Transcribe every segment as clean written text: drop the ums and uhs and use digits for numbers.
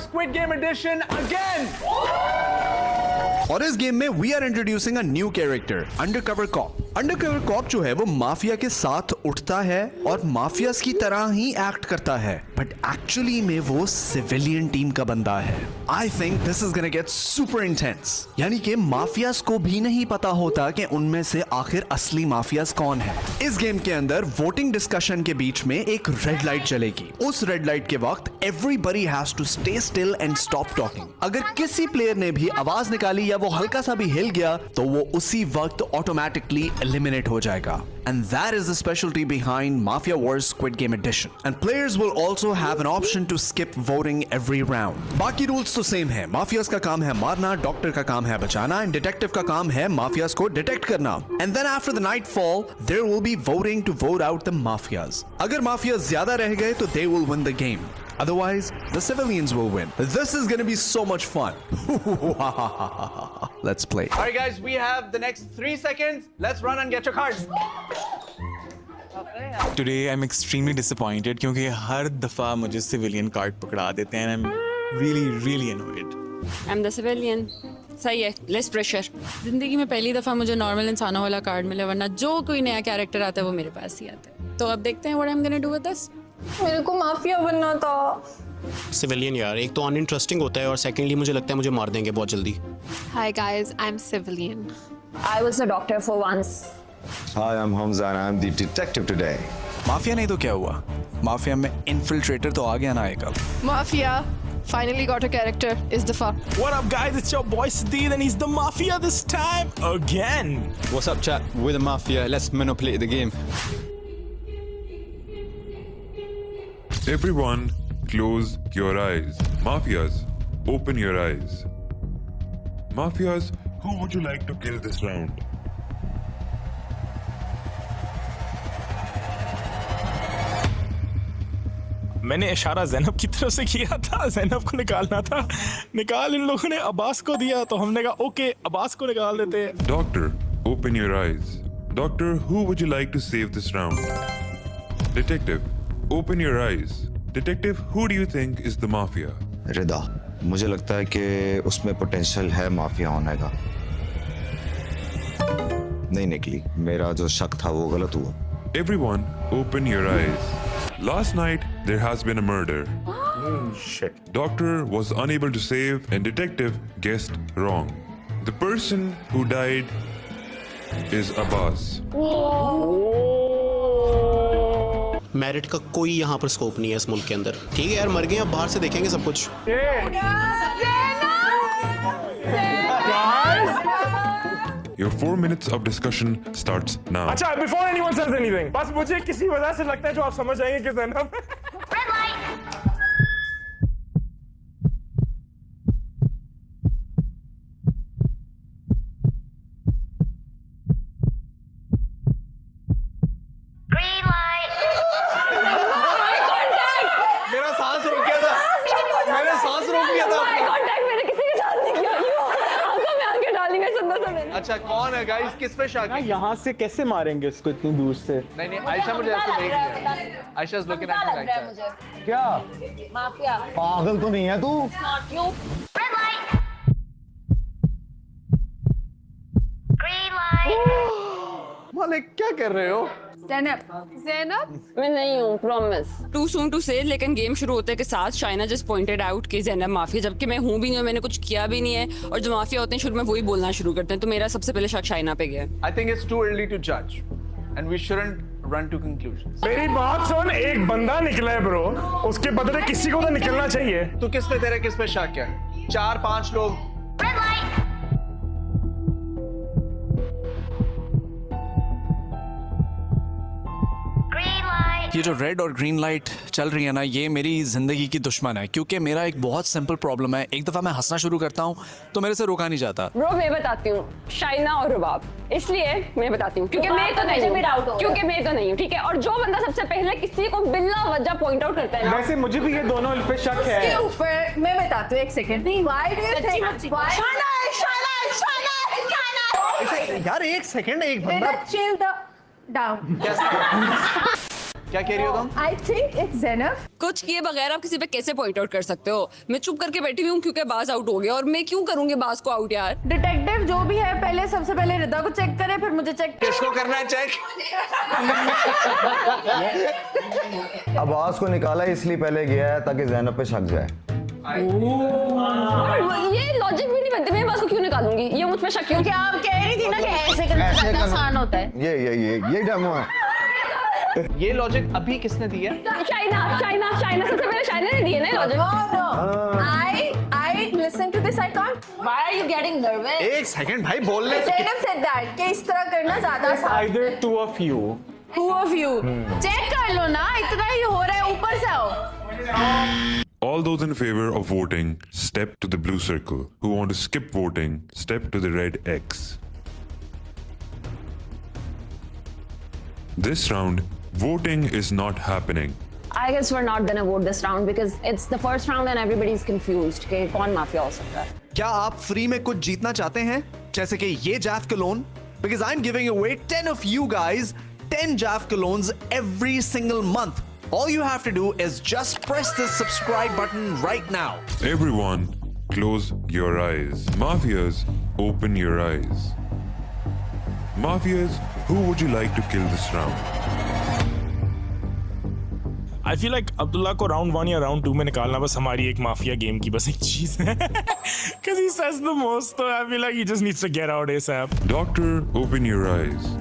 Wars Squid Game Edition again! और इस game में we are introducing a new character, undercover cop. Undercover cop जो है वो माफिया के साथ उठता है और माफियास की तरह ही एक्ट करता है, बट एक्चुअली में वो सिविलियन टीम का बंदा है। I think this is gonna get super intense. यानी कि माफियास को भी नहीं पता होता कि उनमें से आखिर असली माफियास कौन है। इस गेम के अंदर वोटिंग डिस्कशन के बीच में एक रेड लाइट चलेगी। उस रेड लाइट के वक्त everybody has to stay still and stop talking. अगर किसी प्लेयर ने भी आवाज निकाली या वो हल्का सा भी हिल गया तो वो उसी वक्त ऑटोमेटिकली एलिमिनेट हो जाएगा। And that is the specialty behind Mafia Wars Squid Game Edition. And players will also have an option to skip voting every round. बाकी रूल्स तो सेम है। माफियास का काम है मारना, डॉक्टर का काम है बचाना, एंड डिटेक्टिव का काम है माफियास को डिटेक्ट करना। And then after the nightfall, there will be voting to vote out the mafias. अगर माफियास ज्यादा रह गए तो they will win the game. Otherwise, the civilians will win. This is gonna be so much fun. Let's play. Alright guys, we have the next 3 seconds. Let's run and get your cards. Today I'm extremely disappointed क्योंकि हर दफा मुझे civilian card पकड़ा देते हैं and I'm really annoyed. I'm the civilian. सही है, less pressure. जिंदगी में पहली दफा मुझे नॉर्मल इंसानों वाला कार्ड मिला, वरना जो कोई नया कैरेक्टर आता है वो मेरे पास ही आता है। तो अब देखते हैं what I'm gonna do with this. मेरे को माफिया बनना था। सिविलियन यार, एक तो अनइंटरेस्टिंग होता है और सेकेंडली मुझे लगता है मुझे मार देंगे बहुत जल्दी। Hi guys, I'm civilian. I was a doctor for once. Hi, I'm Hamza and I'm the detective today. Mafia नहीं तो क्या हुआ? माफिया में इन्फिल्ट्रेटर तो आ गया ना एक अब। Mafia finally got a character. Is the fuck. What up, guys? It's your boy Sadeed, and he's the Mafia this time again. What's up, chat? We're the Mafia. Let's manipulate the game. Everyone, close your eyes. Mafias, open your eyes. Mafias, who would you like to kill this round? मैंने इशारा ज़ैनब की तरफ से किया था, ज़ैनब को निकालना था। निकाल इन लोगों ने अब्बास को दिया, तो हमने कहा ओके अब्बास को निकाल देते हैं। Doctor, open your eyes. Doctor, who would you like to save this round? Detective, open your eyes. Detective, who do you think is the mafia? रिदा, मुझे लगता है कि उसमें पोटेंशियल है माफिया होने का। नहीं निकली, मेरा जो शक था वो गलत हुआ। Everyone, open your eyes. Last night, there has been a murder. Shit. Doctor was unable to save and detective guessed wrong. The person who died is Abbas. Merit का कोई यहाँ पर स्कोप नहीं है इस मुल्क के अंदर। ठीक है यार, मर गए, अब बाहर से देखेंगे सब कुछ। Your 4 minutes of discussion starts now. अच्छा, before anyone says anything, बस मुझे किसी वजह से लगता है जो आप समझ जाएंगे कि ज़ैनब मेरा सांस रुक गया था। मैंने सांस रोक लिया था। कांटेक्ट मैंने किसी के साथ नहीं किया। यूं आंखों में आंखें डाली, मैं सुंदर सा मैंने। अच्छा कौन है गाइस? किस पे शक है? यहाँ से कैसे मारेंगे उसको इतनी दूर से? नहीं आयशा मुझे ऐसे देख रही है। Ayesha is looking at me like that. क्या? माफिया। पागल तो नहीं है तू? Not you. मालिक क्या कर रहे हो? Zainab? मैं नहीं हूँ, promise. Too soon to say, लेकिन गेम शुरू होते के साथ शाइना जस्ट पॉइंटेड आउट कि ज़ैनब माफिया, जबकि मैं हूँ भी नहीं और मैंने कुछ किया भी नहीं है, और जो माफिया होते हैं शुरू में वही बोलना शुरू करते हैं, तो मेरा सबसे पहले शक शाइना पे गया। I think it's too early to judge and we shouldn't run to conclusions. मेरी बात सुन, एक बंदा निकला है ब्रो, उसके बदले किसी को तो निकलना चाहिए। तो किस पे तेरा किस पे शक है? 4-5 लोग। ये जो रेड और ग्रीन लाइट चल रही है ना, ये मेरी जिंदगी की दुश्मन है, क्योंकि मेरा एक बहुत सिंपल प्रॉब्लम है। एक दफा मैं हंसना शुरू करता हूँ तो मेरे से रोका नहीं जाता। ब्रो मैं बताती हूँ, शाइना और रुबाब, इसलिए मैं बताती हूँ क्योंकि मैं तो नहीं हूँ, क्योंकि मैं तो नहीं हूँ, ठीक है। और जो बंदा सबसे पहले किसी को बिल्ला वजह पॉइंट आउट करता है ना, वैसे मुझे भी ये दोनों पे शक है। इसके ऊपर मैं बताती हूँ, एक second. Why do you think? यार एक सेकंड, एक बंदा Chill the down. क्या कह रही हो तुम? I think it's Zainab. कुछ किए बगैर आप किसी पे कैसे पॉइंट आउट कर सकते हो? मैं चुप करके बैठी हुई हूँ क्योंकि बाज आउट हो गया, और मैं क्यों करूंगी बाज को आउट यार? डिटेक्टिव जो भी है पहले सबसे पहले रिदा को चेक करे, फिर मुझे चेक किसको करना है चेक? अब्बास को निकाला इसलिए पहले गया है ताकि जैनब पे शक जाए। ये लॉजिक भी नहीं बनती, मैं बात को क्यों निकालूंगी? ये मुझ पे शक क्यों? क्योंकि आप कह रही थी ना कि ऐसे करना ज्यादा आसान होता है। ये डेमो है। ये लॉजिक अभी किसने दिया? शाइना सबसे पहले शाइना ने दिए ना logic. No. I listen to this. I can't. Why are you getting nervous? एक सेकंड भाई, बोलने से Zainab said that कि इस तरह करना ज्यादा आसान। Either two of you. Two of you. Check कर लो ना, इतना ही हो रहा है, ऊपर से आओ। All those in favor of voting, step to the blue circle. Who want to skip voting, step to the red X. This round, voting is not happening. I guess we're not gonna vote this round because it's the first round and everybody's confused कि कौन mafia हो सकता है। क्या आप free में कुछ जीतना चाहते हैं, जैसे कि ये जैफ clone? Because I'm giving away 10 of you guys 10 Jav colognes every single month. All you have to do is just press this subscribe button right now. Everyone, close your eyes. Mafias, open your eyes. Mafias, who would you like to kill this round? I feel like Abdullah को round 1 या round 2 में निकालना बस हमारी एक mafia game की बस एक चीज है because he says the most, so I feel like he just needs to get out ASAP. Doctor, open your eyes.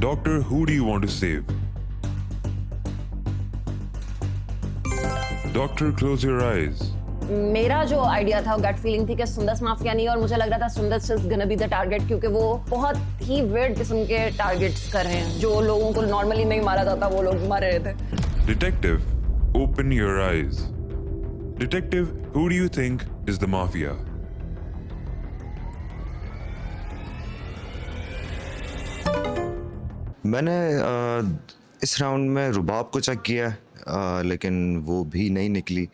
Doctor, who do you want to save? Doctor, close your eyes. मेरा जो idea था, gut feeling थी कि Sundas mafia नहीं, और मुझे लग रहा था Sundas is gonna be the target क्योंकि वो बहुत ही वियर्ड किस्म के टारगेट्स कर रहे हैं जो लोगों को नॉर्मली नहीं मारा जाता, वो लोग मार रहे थे। Detective, open your eyes. Detective, who do you think is the mafia? मैंने इस राउंड में रुबाब को चेक किया लेकिन वो भी नहीं निकली,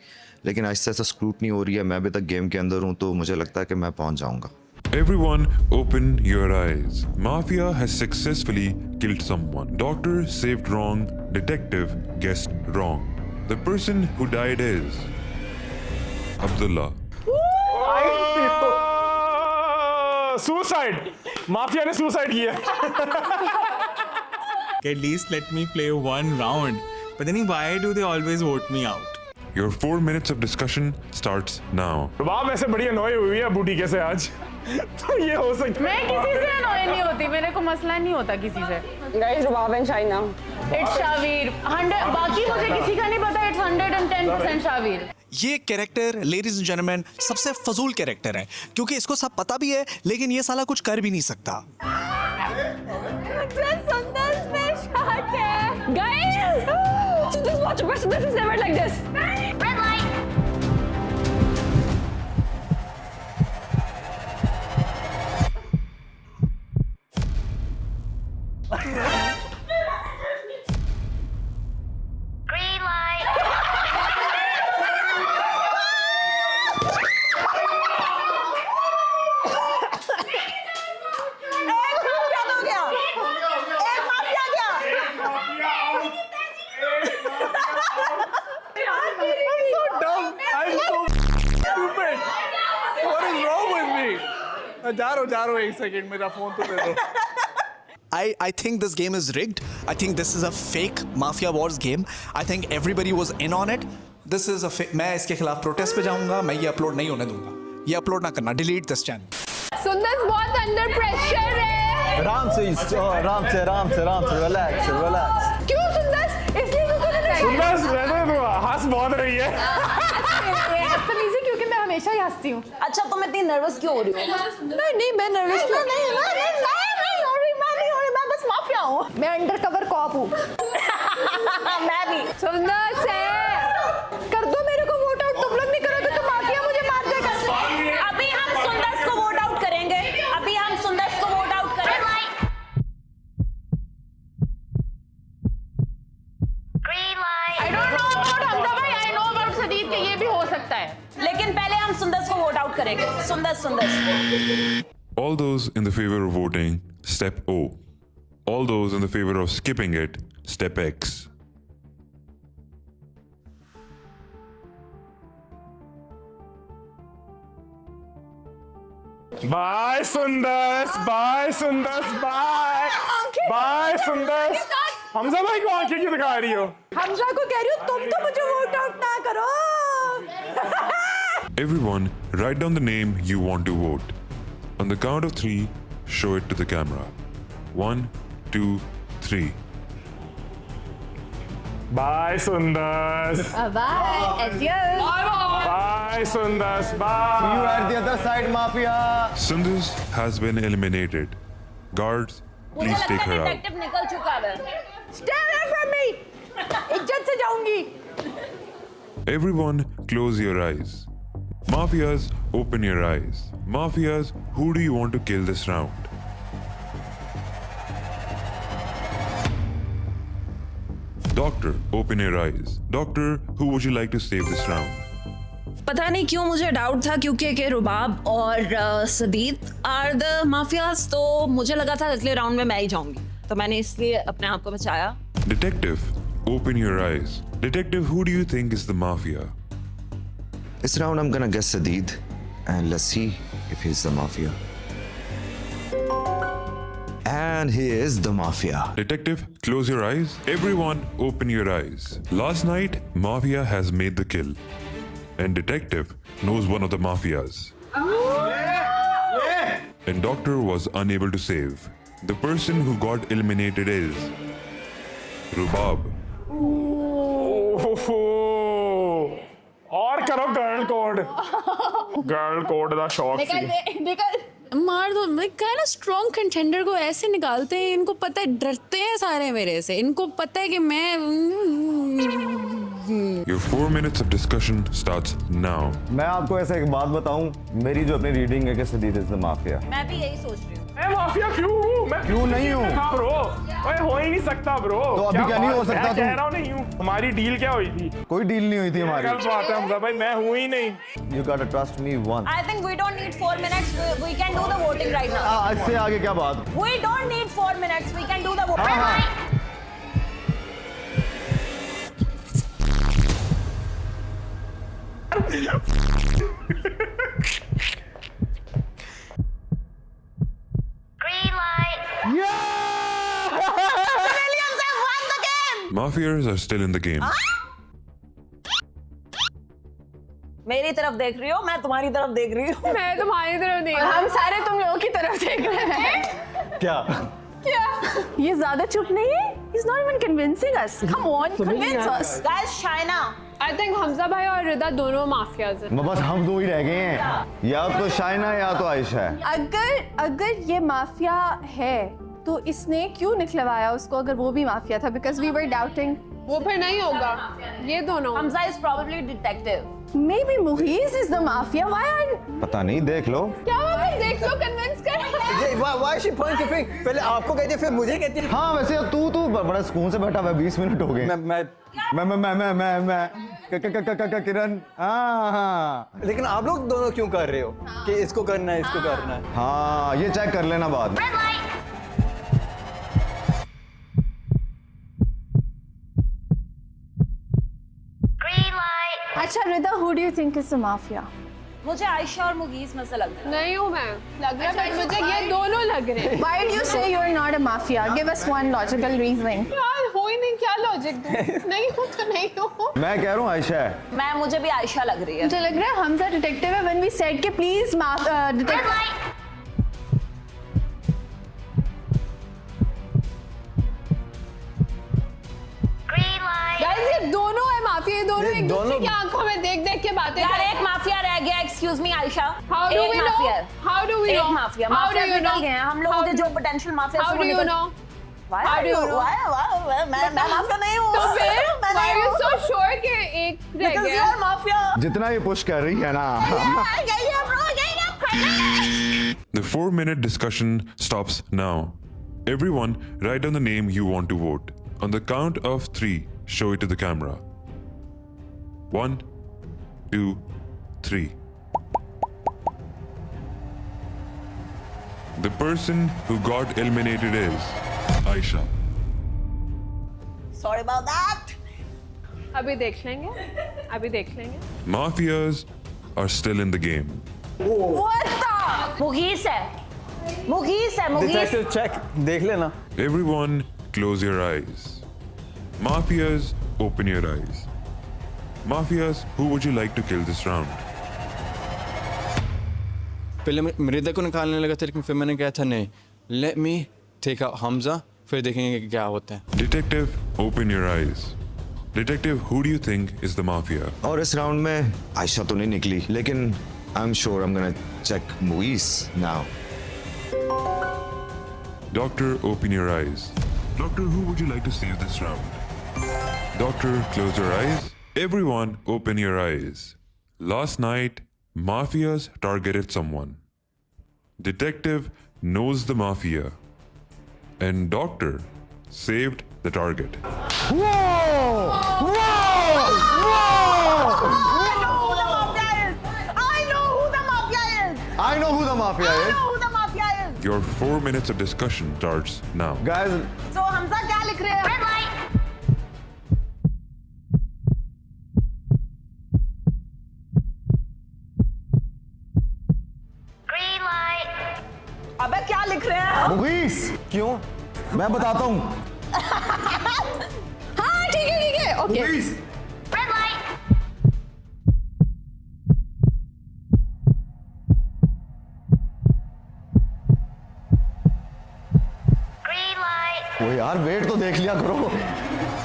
लेकिन आहिस्ता आहिस्ता स्क्रूटनी हो रही है। मैं अभी तक गेम के अंदर हूँ तो मुझे लगता है कि मैं पहुँच जाऊँगा। Everyone, open your eyes. Mafia has successfully killed someone. Doctor saved wrong. Detective guessed wrong. The person who died is Abdullah. Suicide, mafia ने सुसाइड किया। At least let me play one round. But then why do they always vote me out? Your 4 minutes of discussion starts now. रुबाब ऐसे बड़ी अनोय हुई है बूटी कैसे आज तो ये हो सकता है। मैं किसी से अनोय नहीं होती, मेरे को मसला नहीं होता किसी से। Guys, Rubab and Shaina. It's Shavir 100, बाकी मुझे किसी का नहीं पता। इट्स 110% शावीर। ये कैरेक्टर लेडीज एंड जेंटलमैन सबसे फजूल कैरेक्टर है क्योंकि इसको सब पता भी है लेकिन ये साला कुछ कर भी नहीं सकता। सुंदस पे शॉट है। Guys, Sundas watch it, Sunder is never like this. Red light. Green light. जा रहा हूँ एक सेकंड, मेरा फोन तो दे दो। I think this game is rigged. I think this is a fake Mafia Wars game. I think everybody was in on it. This is a मैं इसके खिलाफ प्रोटेस्ट पे जाऊंगा। मैं ये अपलोड नहीं होने दूंगा। ये अपलोड ना करना, डिलीट दिस चैनल। सुंदस बहुत अंडर प्रेशर है। आराम से रिलैक्स रिलैक्स। क्यों सुंदस? इसलिए सुंदस वैसे तो हंस बहुत रही है। बदतमीजी क्योंकि मैं हमेशा ही हंसती हूँ। अच्छा, तुम इतनी नर्वस क्यों हो रही हो? नहीं मैं नर्वस क्यों नहीं हो रही, मैं बस माफिया हूँ। मैं अंडरकवर कॉप हूँ। मैं भी। सुंदस है, कर दो मेरे को वोट आउट। तुम लोग नहीं करोगे तो माफिया मुझे मार देगा। अभी हम सुंदस को वोट आउट करेंगे। अभी हम सुंदस को वोट आउट करेंगे। I don't know about Hamza भाई, I know about सदीद कि ये भी हो सकता है। लेकिन पहले हम सुंदस को वोट आउट करेंगे। Sundas. All those in the favor of voting, step O. All those in the favor of skipping it, step X. Bye Sundar, bye Sundar, bye bye Sundar. Hamza भाई को आंखें क्यों दिखा रही हो? हमजा को कह रही हूँ तुम तो मुझे वोट आउट ना करो। Everyone, write down the name you want to vote. On the count of 3, show it to the camera. 1, 2, 3. Bye Sundar, bye एडियस। Bye Sundar, bye. You at the other side, Mafia. Sundus has been eliminated. Guards, मुझे please लगता take है her out. Detective निकल चुका है। Stay away from me. इज्जत से जाऊंगी। Everyone, close your eyes. Mafias, open your eyes. Mafias, who do you want to kill this round? Doctor, open your eyes. Doctor, who would you like to save this round? पता नहीं क्यों मुझे doubt था क्योंकि के रुबाब और सदीद are the mafias, तो मुझे लगा था अगले राउंड में मैं ही जाऊंगी, तो मैंने इसलिए अपने आप को बचाया। Detective, open your eyes. Detective, who do you think is the mafia? This round I'm gonna guess Sadeed, and let's see if he's the mafia. And he is the mafia. Detective, close your eyes. Everyone, open your eyes. Last night, Mafia has made the kill. And Detective knows one of the mafias. And Doctor was unable to save. The person who got eliminated is Rubab. और करो girl code, girl code दा शौक सी। निकल। मार दो। मैं कहा ना स्ट्रॉन्ग कंटेंडर को ऐसे निकालते हैं, इनको पता है, डरते हैं सारे मेरे से, इनको पता है कि मैं। Your 4 minutes of discussion starts now. मैं आपको ऐसे एक बात बताऊं, मेरी जो अपनी रीडिंग है कि सदीद इज द माफिया। मैं भी यही सोच रही हूँ। मैं माफिया क्यों हूँ? मैं क्यों नहीं हूँ? हाँ ब्रो, ओए हो ही नहीं सकता ब्रो। तो अभी क्या नहीं हो सकता मैं तुम? कह रहा हूँ नहीं हूँ। हमारी डील क्या हुई थी? कोई डील नहीं हुई थी हमारी। कल बात है हमजा भाई, मैं हूँ ही नहीं। You gotta trust me once. I think we don't need 4 minutes. We can do the voting right now. आज से आगे क्या बात? We don't need 4 minutes. We can do the voting. हाँ, हाँ। Mafias are still in the game. मेरी तरफ देख रही हो, मैं तुम्हारी तरफ देख रही हूँ। मैं तुम्हारी तरफ देख रही हूँ। हम सारे तुम लोगों की तरफ देख रहे हैं। क्या? क्या? ये ज्यादा चुप नहीं है? He's not even convincing us. Come on, convince us. Guys, Shaina. I think Hamza भाई और रिदा दोनों माफियाज हैं। बस हम दो ही रह गए हैं, या तो शाइना या तो आयशा है। अगर ये माफिया है तो इसने क्यों निकलवाया उसको, अगर वो भी माफिया था? Because we were doubting. वो फिर नहीं होगा, ये दोनों। Hamza is probably detective. Maybe Muhiz is the mafia. Why are? पता नहीं, देख लो। क्या बात है? देख लो, convince कर। Why she pointing finger? पहले आपको कहती है फिर मुझे कहती है। हाँ वैसे तू बड़ा सुकून से बैठा हुआ है, 20 मिनट हो गए। मैं किरण। हाँ लेकिन आप लोग दोनों क्यों कर रहे हो कि इसको करना है, इसको करना है? हाँ, ये चेक कर लेना बाद में। अच्छा रिदा, who do you think is the mafia? मुझे आयशा और मुगीज में से लग रहा है। नहीं हूँ मैं, लग रहा है मुझे ये दोनों लग रहे हैं। Why do you say you are not a mafia? Give us one logical reasoning. यार हो ही नहीं, क्या लॉजिक दूँ? नहीं हूँ तो नहीं हूँ। मैं कह रहा हूँ आयशा है। मुझे भी आयशा लग रही है। मुझे लग रहा है हमजा डिटेक्टिव है। When we said कि please डिटेक्टिव। Guys, ये दोनों है माफिया, ये दोनों एक दूसरे की आंखों में देख के बातें यार कर रहे हैं। एक माफिया रह गया, excuse me Ayesha. How do we know? How do we know? एक mafia, How do mafia you निकल know? गए हैं हम लोगों के जो potential mafia. How do you know? Why How are do you you? know? Why? मैं माफिया नहीं हूँ। तो फिर मैं why नहीं are you हूँ। so sure कि एक रह Because you गया? are mafia. जितना ये पुश कर रही है ना। The 4-minute discussion stops now. Everyone, write down the name you want to vote. On the count of 3, show it to the camera. 1, 2, 3. The person who got eliminated is Aisha. Sorry about that. अभी देख लेंगे, अभी देख लेंगे। Mafias are still in the game. What the? मुगीस है, मुगीस है, मुगीस। Detective check देख लेना। Everyone, close your eyes. Mafias, open your eyes. Mafias, who would you like to kill this round? पहले मृदा को निकालने लगा था, लेकिन फिर मैंने कहा था नहीं, let me take out Hamza, फिर देखेंगे कि क्या होता है। Detective, open your eyes. Detective, who do you think is the mafia? और इस राउंड में आयशा तो नहीं निकली, लेकिन I am sure I am gonna check मुइस now. Doctor, open your eyes. Doctor, who would you like to save this round? Doctor, close your eyes. Everyone, open your eyes. Last night, mafias targeted someone. Detective knows the mafia. And doctor saved the target. I know who the mafia is. Your 4 minutes of discussion starts now. Guys, So Hamza क्या लिख रहे हैं? अबे क्या लिख रहे हैं? मुगीस क्यों? मैं बताता हूँ। हाँ ठीक है, ओके। मुगीस वो यार वेट तो देख लिया करो।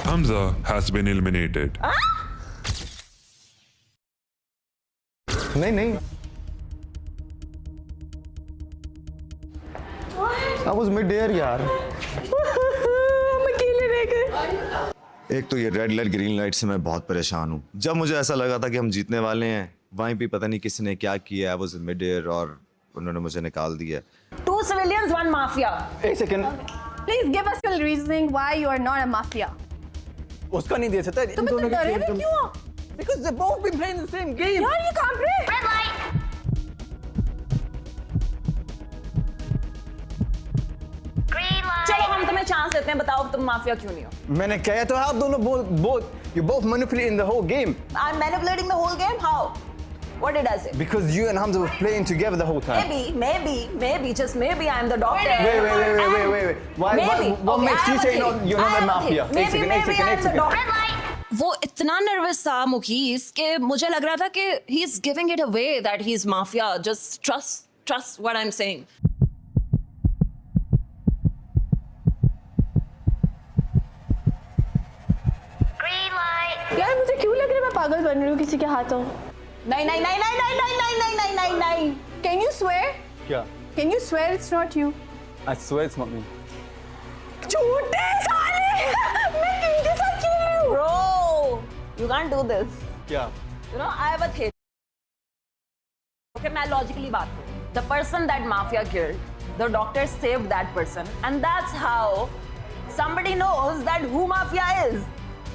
Hamza has been eliminated. नहीं नहीं, I was mid air यार। हम अकेले रह गए। एक तो ये रेड लाइट ग्रीन लाइट से मैं बहुत परेशान हूँ। जब मुझे ऐसा लगा था कि हम जीतने वाले हैं, वहीं पे पता नहीं किसी ने क्या किया, I was in mid air और उन्होंने मुझे निकाल दिया। 2 civilians, 1 mafia. एक second, Please give us your reasoning why you are not a mafia. उसका नहीं दे सकता। तुम इतने डरे हुए क्यों हो? Because they both been playing the same game. यार ये कहाँ पे? चलो हम तुम्हें चांस देते हैं, बताओ तुम माफिया क्यों नहीं हो? मैंने कहा तो आप दोनों both you both manipulating the whole game I'm manipulating the whole game? How? What did I say? because you and Hamza were playing together the whole time. Maybe, just maybe I'm the doctor. Wait. Why? Maybe. What Okay, makes I you have a say theory. you're not I a have a mafia? theory. एक Maybe second. I'm the doctor. वो इतना nervous था मुखीस कि मुझे लग रहा था कि he is giving it away that he is mafia. Just trust what I am saying. यार मुझे क्यों लग रहा है मैं पागल बन रही हूँ किसी के हाथों? नहीं। Can you swear? क्या? Can you swear it's not you? I swear it's not me. झूठे साले! मैं किनके साथ खेल रही हूँ? Bro, you can't do this. क्या? You know, I have a theory. Okay, मैं logically बात करूँ. The person that mafia killed, the doctor saved that person, and that's how somebody knows that who mafia is,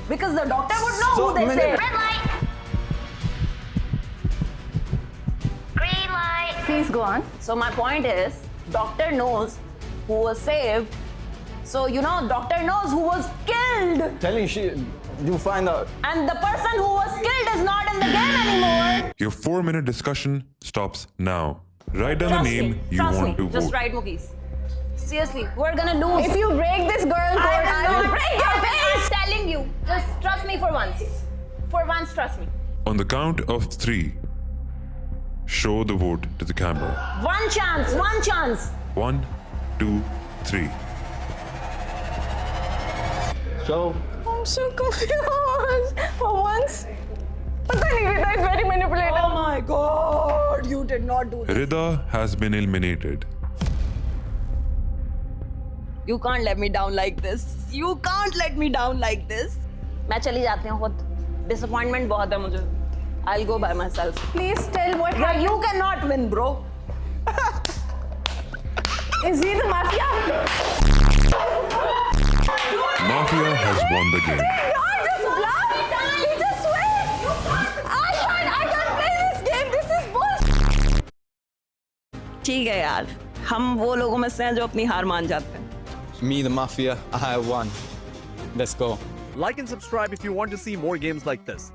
because the doctor would know So, who they मैंने- saved. Please go on. So my point is, doctor knows who was saved. So you know, doctor knows who was killed, Telling you find out. and the person who was killed is not in the game anymore. Your 4-minute discussion stops now. Write down the name you want to Just vote. write Mukesh. Seriously, we're gonna lose. If you break this girl code, I will break your face. I'm telling you. Just trust me for once. For once, trust me. On the count of 3, show the vote to the camera. One chance. 1, 2, 3. So I'm so confused. For once. पता नहीं Rita is very manipulative. Oh my God! You did not do this. Rida has been eliminated. You can't let me down like this. You can't let me down like this. मैं चली जाती हूँ खुद. Disappointment बहुत है मुझे. I'll go by myself. Please tell what Yeah, happened. you cannot win, bro. Is he the mafia? Mafia has won the game. You're just bluff. He just swear. I can't play this game. This is bullshit. ठीक है यार. हम वो लोगों में से हैं जो अपनी हार मान जाते हैं. me, the mafia, I won. Let's go. Like and subscribe if you want to see more games like this.